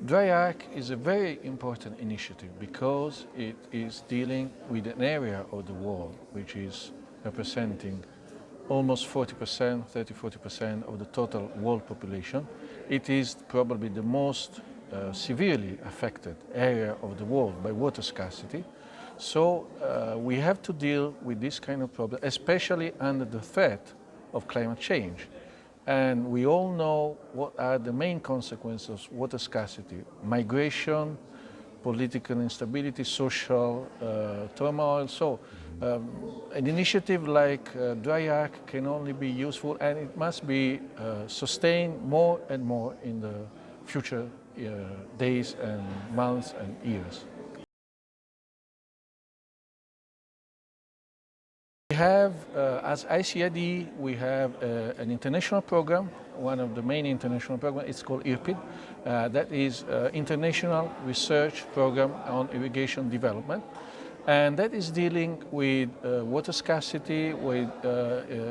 DryArc is a very important initiative because it is dealing with an area of the world which is representing almost 40%, 30–40% of the total world population. It is probably the most severely affected area of the world by water scarcity. So we have to deal with this kind of problem, especially under the threat of climate change. And we all know what are the main consequences of water scarcity: migration, political instability, social turmoil. So an initiative like DryArc can only be useful, and it must be sustained more and more in the future days and months and years. We have, as ICID, we have an international program, one of the main international programs. It's called IRPID. That is International Research Program on Irrigation Development. And that is dealing with water scarcity, with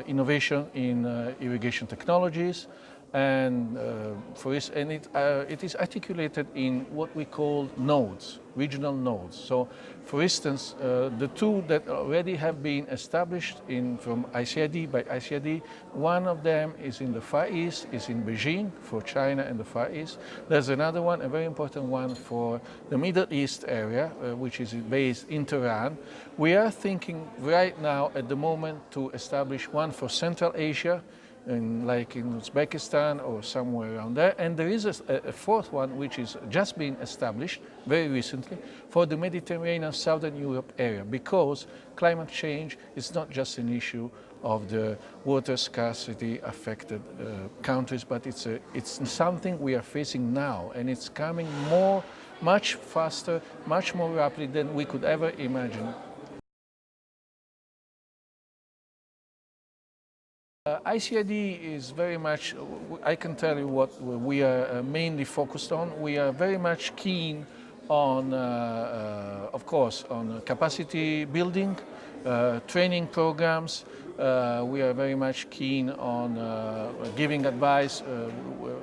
innovation in irrigation technologies, and it is articulated in what we call nodes, regional nodes. So, for instance, the two that already have been established from ICID by ICID, one of them is in the Far East, is in Beijing for China and the Far East. There's another one, a very important one for the Middle East area, which is based in Tehran. We are thinking right now at the moment to establish one for Central Asia, like in Uzbekistan or somewhere around there. And there is a fourth one which is just being established very recently for the Mediterranean Southern Europe area, because climate change is not just an issue of the water scarcity affected countries, but it's something we are facing now, and it's coming much faster, much more rapidly than we could ever imagine. ICID is very much, I can tell you what we are mainly focused on. We are very much keen on, of course, on capacity building, training programs. We are very much keen on giving advice.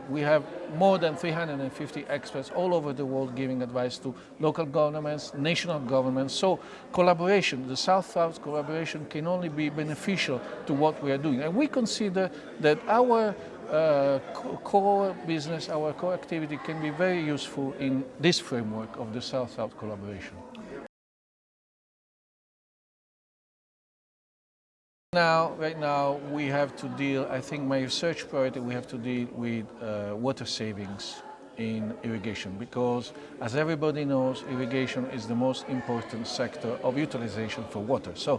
We have more than 350 experts all over the world giving advice to local governments, national governments. So collaboration, the South-South collaboration can only be beneficial to what we are doing. And we consider that our core business, our core activity can be very useful in this framework of the South-South collaboration. Right now, we have to deal, I think my research priority, we have to deal with water savings in irrigation, because as everybody knows, irrigation is the most important sector of utilization for water. So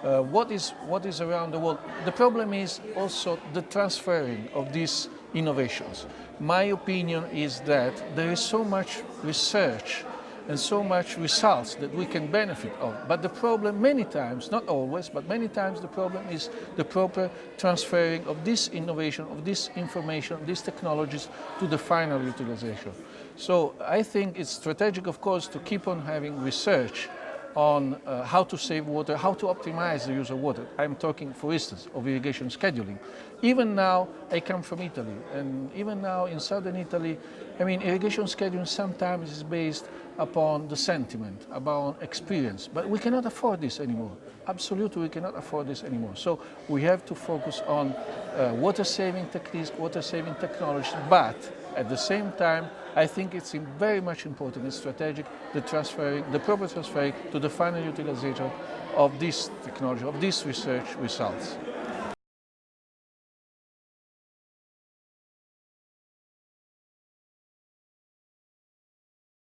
what is around the world? The problem is also the transferring of these innovations. My opinion is that there is so much research and so much results that we can benefit of. But the problem many times, not always, but many times the problem is the proper transferring of this innovation, of this information, these technologies to the final utilization. So I think it's strategic, of course, to keep on having research on how to save water, how to optimize the use of water. I'm talking, for instance, of irrigation scheduling. Even now, I come from Italy, and even now in southern Italy, I mean, irrigation scheduling sometimes is based upon the sentiment, about experience, but we cannot afford this anymore. Absolutely, we cannot afford this anymore. So we have to focus on water-saving techniques, water-saving technologies, but at the same time, I think it's very much important and strategic the proper transferring to the final utilization of this technology, of these research results.